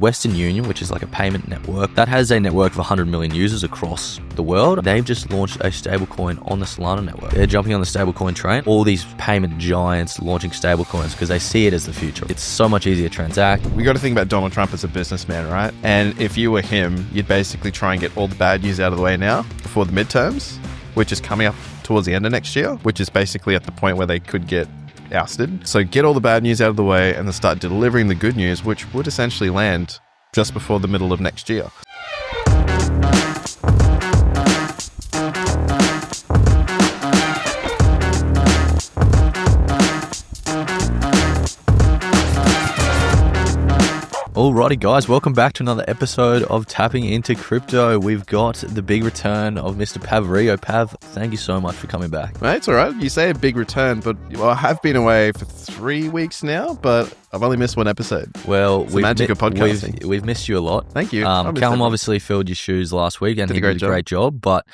Western Union, which is like a payment network, that has a network of 100 million users across the world. They've just launched a stablecoin on the Solana network. They're jumping on the stablecoin train. All these payment giants launching stablecoins because they see it as the future. It's so much easier to transact. We got to think about Donald Trump as a businessman, right? And if you were him, you'd basically try and get all the bad news out of the way now before the midterms, which is coming up towards the end of next year, which is basically at the point where they could get ousted. So get all the bad news out of the way and then start delivering the good news, which would essentially land just before the middle of next year. Alrighty guys, welcome back to another episode of Tapping Into Crypto. We've got the big return of Mr. Pav Rigo. Pav, thank you so much for coming back. Mate, it's all right. You say a big return, but I have been away for 3 weeks now, but I've only missed one episode. Well, it's the magic of podcasting. We've missed you a lot. Thank you. Callum obviously filled your shoes last week and he did a great job, but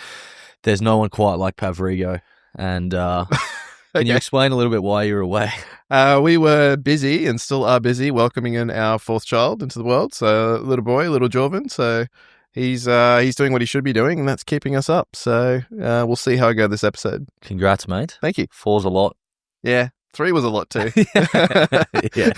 there's no one quite like Pav Rigo. And can you explain a little bit why you're away? We were busy and still are busy welcoming in our fourth child into the world. So little boy, little Jorvin. So he's doing what he should be doing, and that's keeping us up. So we'll see how I go this episode. Congrats, mate. Thank you. 4's a lot. Yeah. 3 was a lot too. Yeah.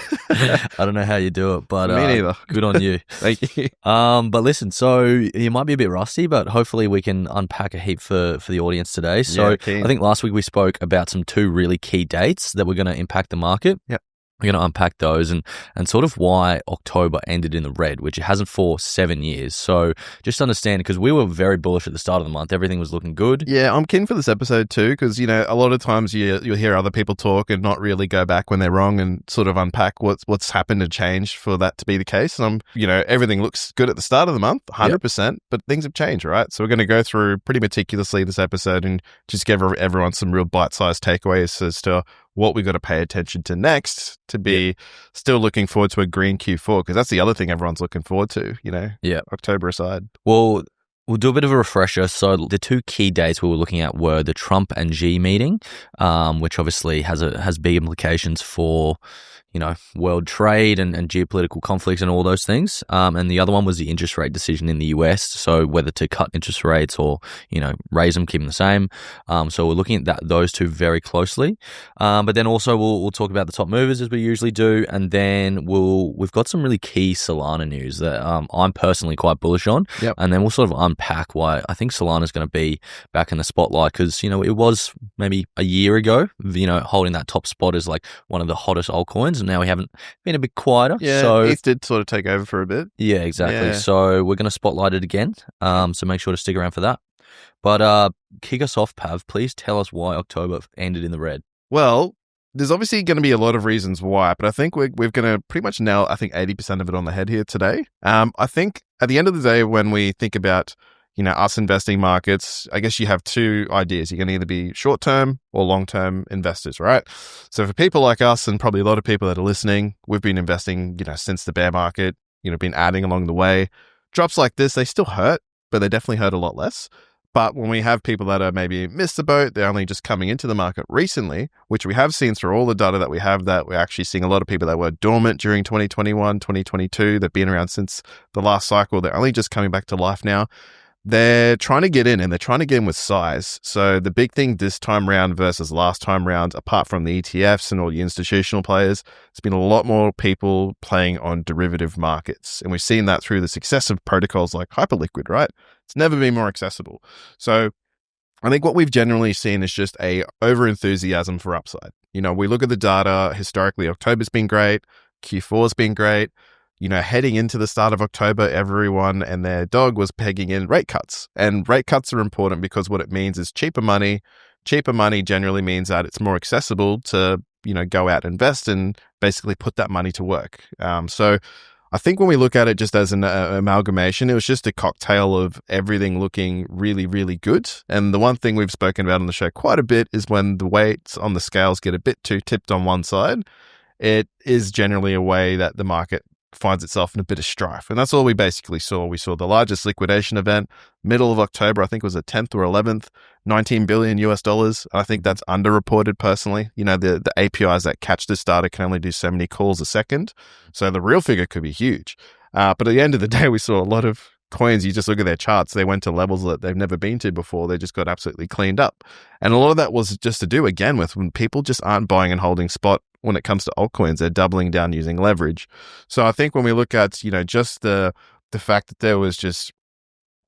I don't know how you do it, but me neither. Good on you. Thank you. But listen, so you might be a bit rusty, but hopefully we can unpack a heap for the audience today. So I think last week we spoke about some 2 really key dates that were going to impact the market. Yep. We're going to unpack those and sort of why October ended in the red, which it hasn't for 7 years. So just understand, because we were very bullish at the start of the month. Everything was looking good. Yeah, I'm keen for this episode too, because, a lot of times you'll hear other people talk and not really go back when they're wrong and sort of unpack what's happened and changed for that to be the case. And everything looks good at the start of the month, 100%, but things have changed, right? So we're going to go through pretty meticulously this episode and just give everyone some real bite-sized takeaways as to what we got to pay attention to next to be still looking forward to a green Q4, because that's the other thing everyone's looking forward to, October aside. Well, we'll do a bit of a refresher. So the 2 key dates we were looking at were the Trump and Xi meeting, which obviously has big implications for world trade and geopolitical conflicts and all those things. And the other one was the interest rate decision in the US. So whether to cut interest rates or, raise them, keep them the same. So we're looking at those 2 very closely. But then also we'll talk about the top movers as we usually do. And then we've got some really key Solana news that I'm personally quite bullish on. Yep. And then we'll sort of unpack why I think Solana is going to be back in the spotlight, because, it was maybe a year ago, holding that top spot as like one of the hottest altcoins. And now we haven't been a bit quieter. Yeah, so it did sort of take over for a bit. Yeah, exactly. Yeah. So we're going to spotlight it again. So make sure to stick around for that. But kick us off, Pav. Please tell us why October ended in the red. Well, there's obviously going to be a lot of reasons why, but I think we're going to pretty much nail, 80% of it on the head here today. I think at the end of the day, when we think about us investing markets, I guess you have 2 ideas. You can either be short-term or long-term investors, right? So for people like us, and probably a lot of people that are listening, we've been investing, since the bear market, been adding along the way. Drops like this, they still hurt, but they definitely hurt a lot less. But when we have people that are maybe missed the boat, they're only just coming into the market recently, which we have seen through all the data that we have, that we're actually seeing a lot of people that were dormant during 2021, 2022, that've been around since the last cycle. They're only just coming back to life now. They're trying to get in, and they're trying to get in with size. So the big thing this time round versus last time round, apart from the ETFs and all the institutional players, there's been a lot more people playing on derivative markets. And we've seen that through the success of protocols like Hyperliquid, right? It's never been more accessible. So I think what we've generally seen is just a over-enthusiasm for upside. We look at the data. Historically, October's been great. Q4's been great. Heading into the start of October, everyone and their dog was pegging in rate cuts. And rate cuts are important because what it means is cheaper money. Cheaper money generally means that it's more accessible to, go out and invest and basically put that money to work. So I think when we look at it just as an amalgamation, it was just a cocktail of everything looking really, really good. And the one thing we've spoken about on the show quite a bit is when the weights on the scales get a bit too tipped on one side, it is generally a way that the market finds itself in a bit of strife. And that's all we basically saw. We saw the largest liquidation event, middle of October, I think it was the 10th or 11th, $19 billion US. I think that's underreported personally. The APIs that catch this data can only do so many calls a second. So the real figure could be huge. But at the end of the day, we saw a lot of coins. You just look at their charts, they went to levels that they've never been to before. They just got absolutely cleaned up. And a lot of that was just to do, again, with when people just aren't buying and holding spot when it comes to altcoins. They're doubling down using leverage. So I think when we look at, just the fact that there was just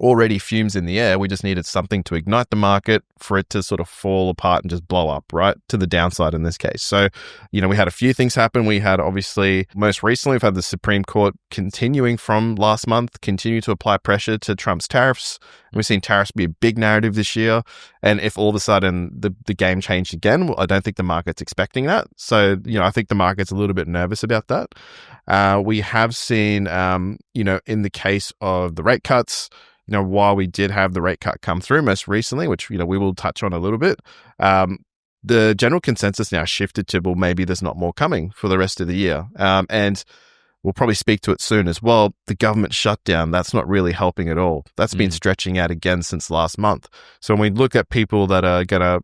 already fumes in the air, we just needed something to ignite the market for it to sort of fall apart and just blow up, right? To the downside in this case. So, we had a few things happen. We had, obviously, most recently, we've had the Supreme Court continuing from last month, continue to apply pressure to Trump's tariffs. We've seen tariffs be a big narrative this year. And if all of a sudden the game changed again, well, I don't think the market's expecting that. So, I think the market's a little bit nervous about that. We have seen, in the case of the rate cuts, while we did have the rate cut come through most recently, which, we will touch on a little bit, the general consensus now shifted to, well, maybe there's not more coming for the rest of the year. And we'll probably speak to it soon as well. The government shutdown, that's not really helping at all. That's been stretching out again since last month. So when we look at people that are going to,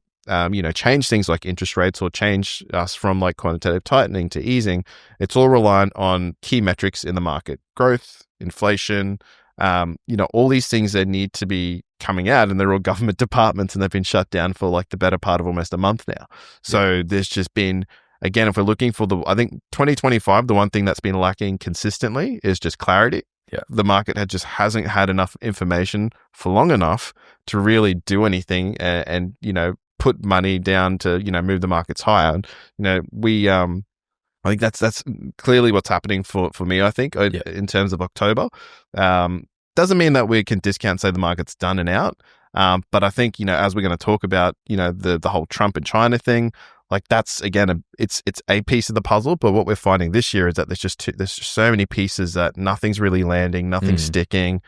change things like interest rates or change us from like quantitative tightening to easing, it's all reliant on key metrics in the market: growth, inflation, all these things that need to be coming out, and they're all government departments, and they've been shut down for like the better part of almost a month now. So there's just been, again, if we're looking for I think 2025, the one thing that's been lacking consistently is just clarity. Yeah. The market hasn't had enough information for long enough to really do anything and put money down to, move the markets higher. And, I think that's clearly what's happening for me, I think, in terms of October. Doesn't mean that we can discount, say, the market's done and out. But I think, as we're going to talk about, the whole Trump and China thing, like that's, again, it's a piece of the puzzle. But what we're finding this year is that there's just so many pieces that nothing's really landing, nothing's sticking.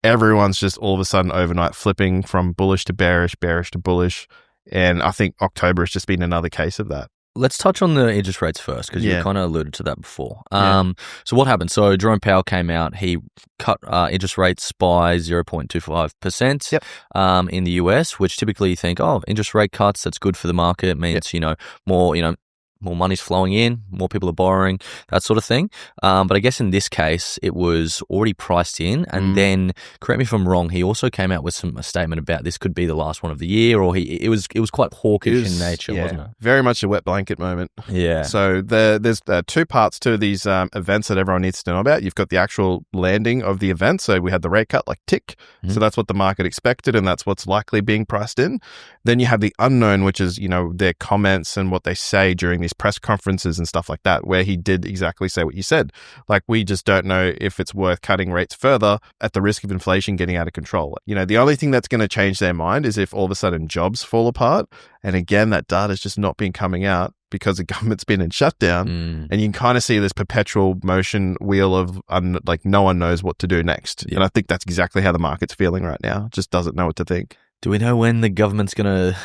Everyone's just all of a sudden overnight flipping from bullish to bearish, bearish to bullish. And I think October has just been another case of that. Let's touch on the interest rates first, because you kind of alluded to that before. So what happened? So Jerome Powell came out. He cut interest rates by 0.25% in the US, which typically you think, interest rate cuts, that's good for the market. It means, more money's flowing in, more people are borrowing, that sort of thing. But I guess in this case, it was already priced in. And then, correct me if I'm wrong, he also came out with a statement about this could be the last one of the year, or it was quite hawkish in nature, wasn't it? Very much a wet blanket moment. Yeah. So there's two parts to these events that everyone needs to know about. You've got the actual landing of the event. So we had the rate cut, like tick. So that's what the market expected, and that's what's likely being priced in. Then you have the unknown, which is, their comments and what they say during these press conferences and stuff like that, where he did exactly say what you said. Like, we just don't know if it's worth cutting rates further at the risk of inflation getting out of control. The only thing that's going to change their mind is if all of a sudden jobs fall apart. And again, that data's just not been coming out because the government's been in shutdown. And you can kind of see this perpetual motion wheel of no one knows what to do next. And I think that's exactly how the market's feeling right now. Just doesn't know what to think. Do we know when the government's going to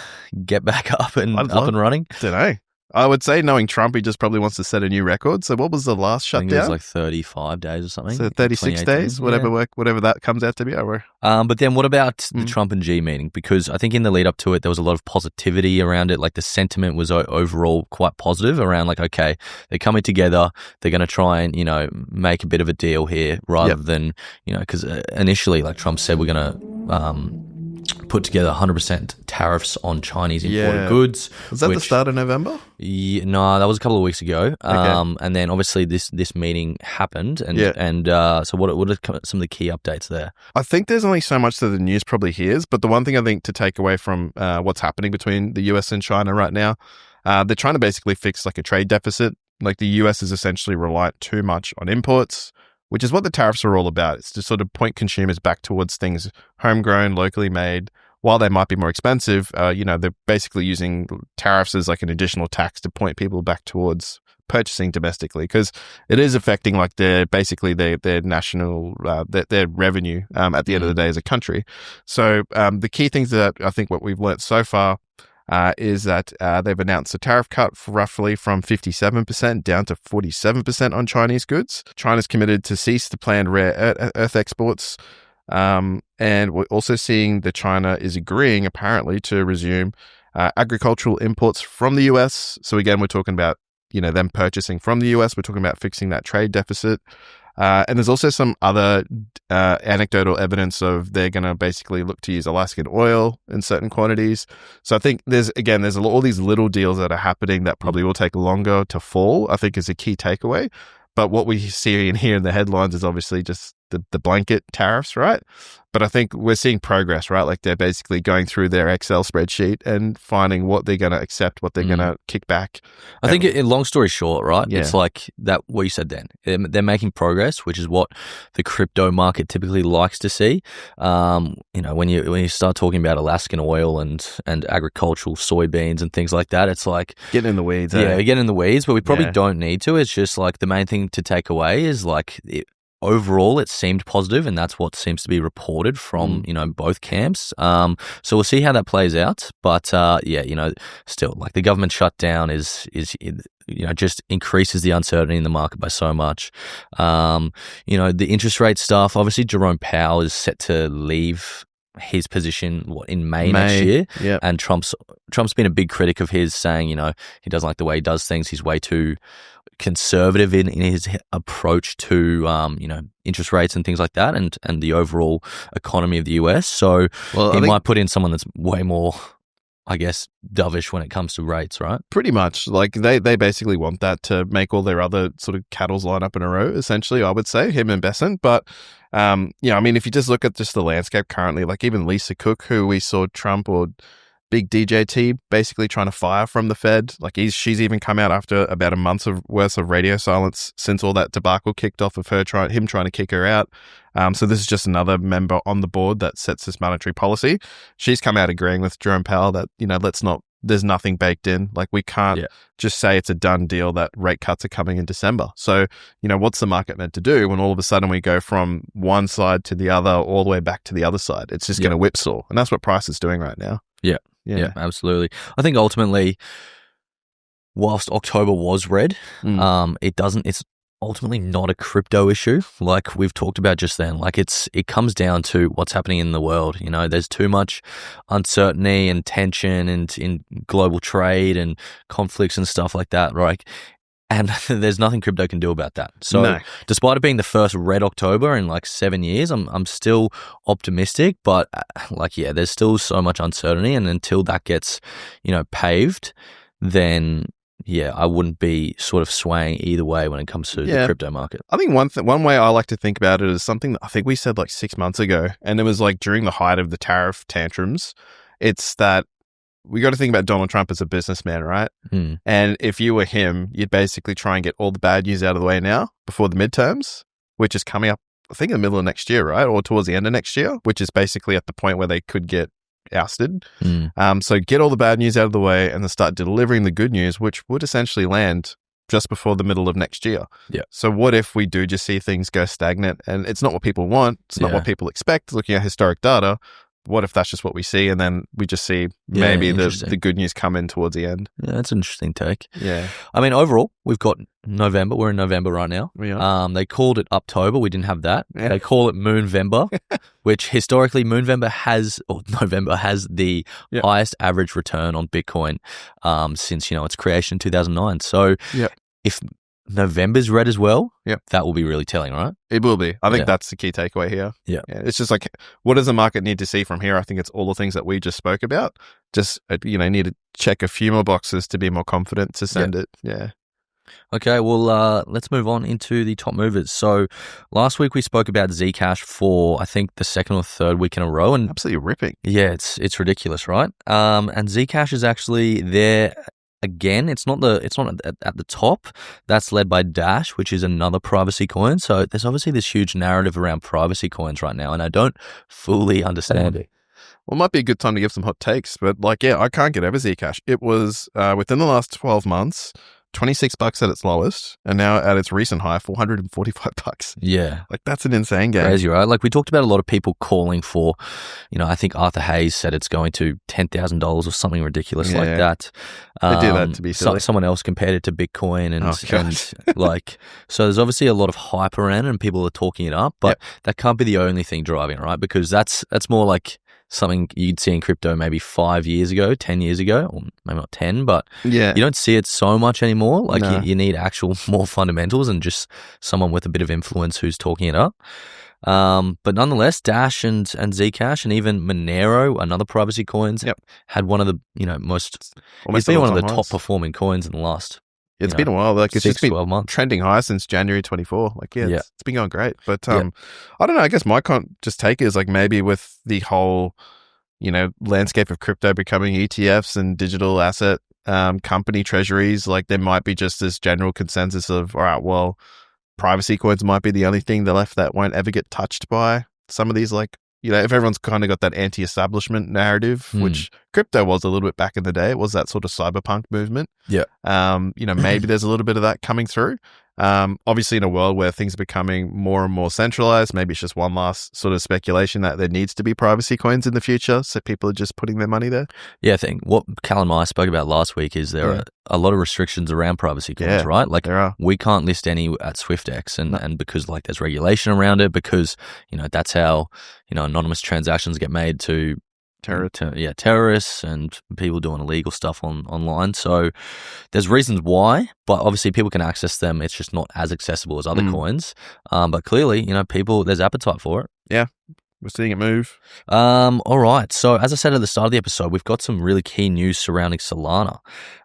get back up and running? Don't know. I would say, knowing Trump, he just probably wants to set a new record. So what was the last shutdown? I think it was like 35 days or something. So 36 days, whatever that comes out to be. But then what about the Trump and Xi meeting? Because I think in the lead up to it, there was a lot of positivity around it. Like, the sentiment was overall quite positive around, like, okay, they're coming together. They're going to try and, make a bit of a deal here rather than, because initially, like Trump said, we're going to put together 100% tariffs on Chinese imported goods. Was that the start of November? No, that was a couple of weeks ago. Okay. And then obviously this meeting happened. And so what are some of the key updates there? I think there's only so much that the news probably hears, but the one thing I think to take away from what's happening between the US and China right now, they're trying to basically fix like a trade deficit. Like, the US is essentially reliant too much on imports, which is what the tariffs are all about. It's to sort of point consumers back towards things homegrown, locally made. While they might be more expensive, they're basically using tariffs as like an additional tax to point people back towards purchasing domestically, because it is affecting like their national their revenue at the end of the day as a country. So the key things that I think what we've learnt so far is that they've announced a tariff cut roughly from 57% down to 47% on Chinese goods. China's committed to cease the planned rare earth exports. And we're also seeing that China is agreeing, apparently, to resume agricultural imports from the US. So again, we're talking about, them purchasing from the US. We're talking about fixing that trade deficit. And there's also some other anecdotal evidence of they're going to basically look to use Alaskan oil in certain quantities. So I think there's all these little deals that are happening that probably will take longer to fall, I think is a key takeaway. But what we see in here in the headlines is obviously just the blanket tariffs, right? But I think we're seeing progress, right? Like they're basically going through their Excel spreadsheet and finding what they're going to accept, what they're going to kick back. I think, in long story short, right? Yeah. It's like that what you said then. They're making progress, which is what the crypto market typically likes to see. When you start talking about Alaskan oil and agricultural soybeans and things like that, it's like getting in the weeds. Yeah, getting in the weeds, but we probably don't need to. It's just like the main thing to take away is like overall, it seemed positive, and that's what seems to be reported from both camps. So we'll see how that plays out. But still, like the government shutdown is just increases the uncertainty in the market by so much. The interest rate stuff. Obviously, Jerome Powell is set to leave his position in May next year. Yep. And Trump's been a big critic of his, saying he doesn't like the way he does things. He's way too conservative in his approach to interest rates and things like that, and the overall economy of the US. So he might put in someone that's way more, I guess, dovish when it comes to rates, right? Pretty much. Like they basically want that to make all their other sort of cattles line up in a row, essentially, I would say, him and Besant. But if you just look at just the landscape currently, like even Lisa Cook, who we saw Trump or big DJT basically trying to fire from the Fed. Like she's even come out after about a month's worth of radio silence since all that debacle kicked off of him trying to kick her out. So this is just another member on the board that sets this monetary policy. She's come out agreeing with Jerome Powell that, there's nothing baked in. Like we can't just say it's a done deal that rate cuts are coming in December. So, what's the market meant to do when all of a sudden we go from one side to the other, all the way back to the other sside? It's just going to whipsaw. And that's what price is doing right now. Yeah, absolutely. I think ultimately, whilst October was red, it's ultimately not a crypto issue like we've talked about just then. Like it comes down to what's happening in the world. There's too much uncertainty and tension and in global trade and conflicts and stuff like that, right? And there's nothing crypto can do about that. So despite it being the first red October in like 7 years, I'm still optimistic, but there's still so much uncertainty. And until that gets, paved, then I wouldn't be sort of swaying either way when it comes to the crypto market. I think one way I like to think about it is something that I think we said like 6 months ago. And it was like during the height of the tariff tantrums. It's that we got to think about Donald Trump as a businessman, right? And if you were him, you'd basically try and get all the bad news out of the way now before the midterms, which is coming up, I think, in the middle of next year, right? Or towards the end of next year, which is basically at the point where they could get ousted. So get all the bad news out of the way and then start delivering the good news, which would essentially land just before the middle of next year. Yeah. So what if we do just see things go stagnant? And it's not what people want. It's not what people expect. Looking at historic data, what if that's just what we see, and then we just see maybe the good news come in towards the end? Yeah, that's an interesting take. Yeah. I mean, overall, we've got November. We're in November right now. We are. They called it Uptober. We didn't have that. Yeah. They call it Moonvember, which historically November has the highest average return on Bitcoin since its creation in 2009. So if November's red as well, that will be really telling, right? It will be. I think that's the key takeaway here. Yeah. It's just like, what does the market need to see from here? I think it's all the things that we just spoke about. Just, need to check a few more boxes to be more confident to send it. Yeah. Okay, well, let's move on into the top movers. So last week we spoke about Zcash for, I think, the second or third week in a row. And absolutely ripping. Yeah, it's ridiculous, right? And Zcash is actually there again. It's not at the top. That's led by Dash, which is another privacy coin. So there's obviously this huge narrative around privacy coins right now, and I don't fully understand it. Well, it might be a good time to give some hot takes, but I can't get over Zcash. It was within the last 12 months, $26 at its lowest, and now at its recent high, $445. Yeah. Like, that's an insane game. Crazy, right? Like, we talked about a lot of people calling for, I think Arthur Hayes said it's going to $10,000 or something ridiculous like that. They do that to be silly. Someone else compared it to Bitcoin and like, so there's obviously a lot of hype around it and people are talking it up, but that can't be the only thing driving it, right? Because that's more like something you'd see in crypto maybe 5 years ago, 10 years ago, or maybe not 10, but Yeah. you don't see it so much anymore. Like No. you need actual more fundamentals and just someone with a bit of influence who's talking it up. But nonetheless, Dash and Zcash and even Monero, another privacy coins, had one of the it's been one of the top performing coins in the last. It's been a while. Like it's 6, just been 12 months. trending high since January 24. Like it's been going great. But I don't know. I guess my just take is like maybe with the whole landscape of crypto becoming ETFs and digital asset company treasuries, like there might be just this general consensus of, all right, well, privacy coins might be the only thing left that won't ever get touched by some of these, like, if everyone's kind of got that anti-establishment narrative, which crypto was a little bit back in the day. It was that sort of cyberpunk movement. Yeah. Maybe there's a little bit of that coming through. Obviously, in a world where things are becoming more and more centralized, maybe it's just one last sort of speculation that there needs to be privacy coins in the future, so people are just putting their money there. Yeah, I think what Cal and I spoke about last week is there are a lot of restrictions around privacy coins, right? Like we can't list any at SwiftX, and because like there's regulation around it, because that's how anonymous transactions get made to terrorists and people doing illegal stuff online. So there's reasons why, but obviously people can access them. It's just not as accessible as other coins. But clearly, there's appetite for it. Yeah. We're seeing it move. All right. So as I said at the start of the episode, we've got some really key news surrounding Solana.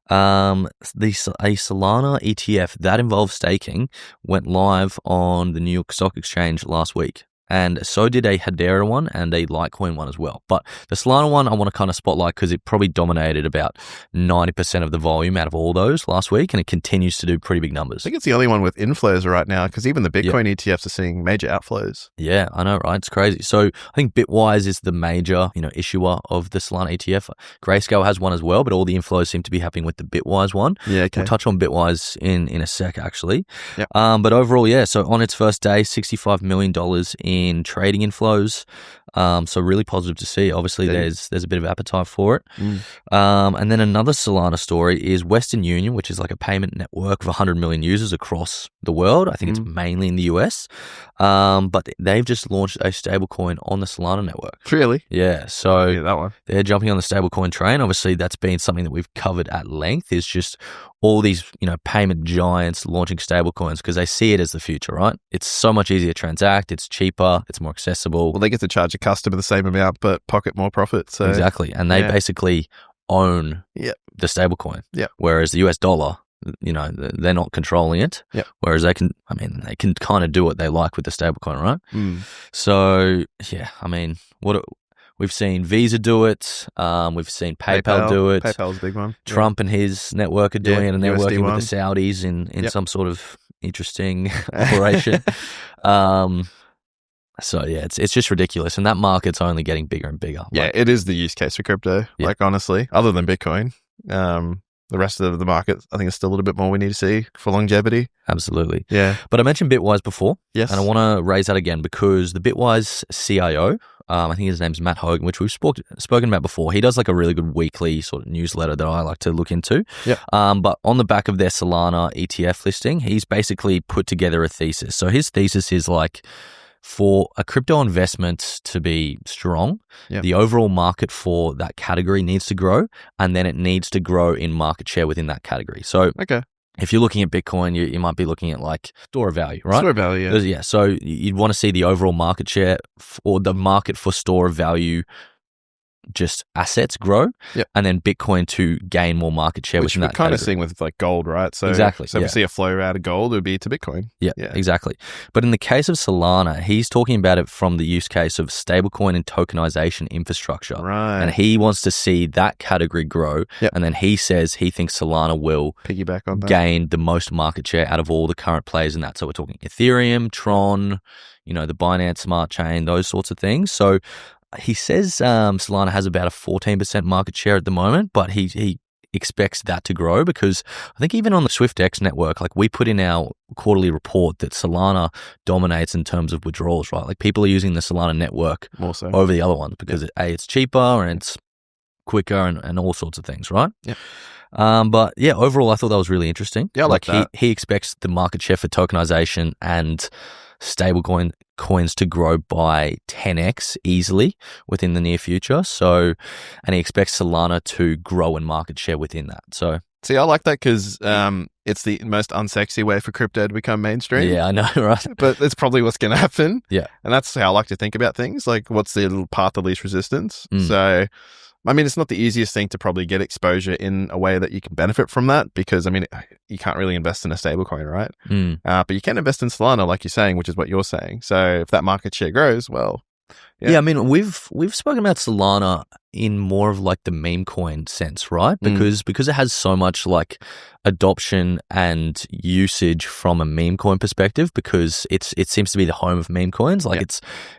A Solana ETF that involves staking went live on the New York Stock Exchange last week. And so did a Hedera one and a Litecoin one as well. But the Solana one I want to kind of spotlight because it probably dominated about 90% of the volume out of all those last week, and it continues to do pretty big numbers. I think it's the only one with inflows right now, because even the Bitcoin ETFs are seeing major outflows. Yeah, I know, right? It's crazy. So I think Bitwise is the major, issuer of the Solana ETF. Grayscale has one as well, but all the inflows seem to be happening with the Bitwise one. Yeah, okay. We'll touch on Bitwise in a sec, actually. Yep. But overall, so on its first day, $65 million in trading inflows. So really positive to see. Obviously, there's a bit of appetite for it. And then another Solana story is Western Union, which is like a payment network of 100 million users across the world. I think it's mainly in the US. But they've just launched a stablecoin on the Solana network. Really? Yeah. So that one. They're jumping on the stablecoin train. Obviously, that's been something that we've covered at length, is just all these, payment giants launching stablecoins because they see it as the future, right? It's so much easier to transact. It's cheaper. It's more accessible. Well, they get to charge a customer the same amount, but pocket more profit. So exactly. And they basically own the stablecoin. Yeah. Whereas the US dollar, they're not controlling it. Yeah. Whereas they can kind of do what they like with the stablecoin, right? So, we've seen Visa do it. We've seen PayPal do it. PayPal's a big one. Trump and his network are doing it, and they're USD working one. with the Saudis in some sort of interesting operation. So it's just ridiculous, and that market's only getting bigger and bigger. Yeah, it is the use case for crypto. Yeah. Like honestly, other than Bitcoin, the rest of the market, I think, is still a little bit more we need to see for longevity. Absolutely. Yeah. But I mentioned Bitwise before. Yes. And I want to raise that again because the Bitwise CIO, I think his name's Matt Hogan, which we've spoken about before. He does like a really good weekly sort of newsletter that I like to look into. Yep. But on the back of their Solana ETF listing, he's basically put together a thesis. So his thesis is like, for a crypto investment to be strong, the overall market for that category needs to grow, and then it needs to grow in market share within that category. So if you're looking at Bitcoin, you might be looking at like store of value, right? Store of value, yeah. So you'd want to see the overall market share or the market for store of value just assets grow, and then Bitcoin to gain more market share within that category. Which we're kind of seeing with like gold, right? So exactly. So if we see a flow out of gold, it would be to Bitcoin. Yeah, exactly. But in the case of Solana, he's talking about it from the use case of stablecoin and tokenization infrastructure. Right. And he wants to see that category grow. And then he says he thinks Solana will piggyback on that, gain the most market share out of all the current players in that. So we're talking Ethereum, Tron, the Binance Smart Chain, those sorts of things. So he says Solana has about a 14% market share at the moment, but he expects that to grow because I think even on the SwiftX network, like we put in our quarterly report that Solana dominates in terms of withdrawals, right? Like people are using the Solana network more so over the other ones because it's cheaper and it's quicker and all sorts of things, right? Yeah. But yeah, overall, I thought that was really interesting. Yeah, I like that. He expects the market share for tokenization and stablecoin coins to grow by 10x easily within the near future. So, and he expects Solana to grow in market share within that. So, see, I like that because it's the most unsexy way for crypto to become mainstream. yeah, I know, right? But that's probably what's going to happen. Yeah. And that's how I like to think about things. Like, what's the little path of least resistance? Mm. So, I mean, it's not the easiest thing to probably get exposure in a way that you can benefit from that because, I mean, you can't really invest in a stablecoin, right? But you can invest in Solana, like you're saying, which is what you're saying. So if that market share grows, well... Yeah, I mean, we've spoken about Solana in more of like the meme coin sense, right? Because it has so much like adoption and usage from a meme coin perspective, because it seems to be the home of meme coins. Like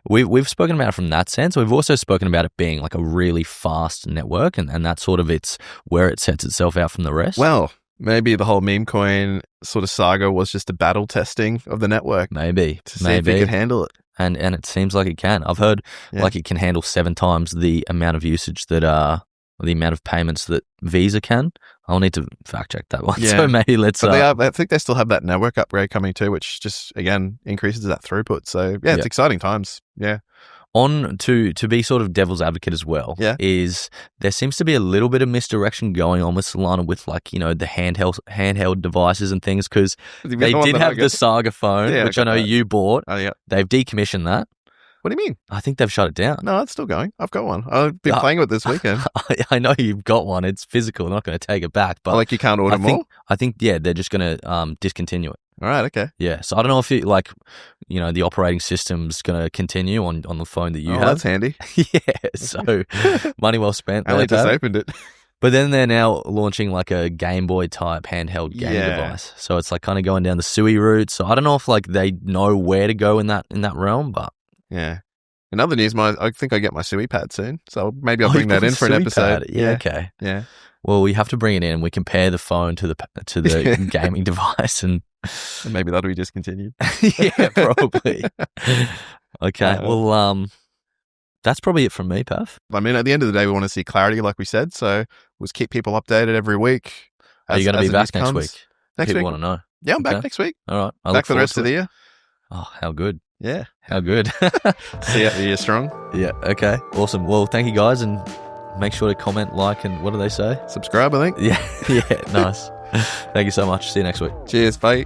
we've spoken about it from that sense. We've also spoken about it being like a really fast network, and that's sort of where it sets itself out from the rest. Well, maybe the whole meme coin sort of saga was just a battle testing of the network. Maybe to see if it could handle it. And it seems like it can. I've heard like it can handle 7 times the amount of usage that the amount of payments that Visa can. I'll need to fact check that one. Yeah. So maybe let's. But I think they still have that network upgrade coming too, which just again increases that throughput. So yeah, it's exciting times. Yeah. On to be sort of devil's advocate as well, is there seems to be a little bit of misdirection going on with Solana with like, you know, the handheld devices and things, because they did have the Saga phone, which I know you bought. Oh, yeah. They've decommissioned that. What do you mean? I think they've shut it down. No, it's still going. I've got one. I've been playing with it this weekend. I know you've got one. It's physical. I'm not going to take it back. But like you can't order more? I think, they're just going to discontinue it. All right, okay. Yeah, so I don't know if the operating system's going to continue on the phone that you have. That's handy. Yeah, so money well spent. I only just opened it. But then they're now launching like a Game Boy type handheld game device. So it's like kind of going down the SUI route. So I don't know if like they know where to go in that realm, but yeah. In other news, I think I get my SUI pad soon. So maybe I'll bring that in for an episode. Yeah, okay. Yeah. Well, we have to bring it in and we compare the phone to the gaming device and maybe that'll be discontinued. Yeah, probably. Okay. Well, that's probably it from me, Pav. I mean, at the end of the day, we want to see clarity, like we said. So we'll just keep people updated every week. Are you going to be back next week? Next people week? want to know. Yeah, I'm back next week. All right. Back for the rest of the year. Oh, how good. Yeah. How good. See you, you're strong. Yeah. Okay. Awesome. Well, thank you guys, and make sure to comment, like, and what do they say? Subscribe, I think. Yeah. Yeah. Nice. Thank you so much. See you next week. Cheers. Bye.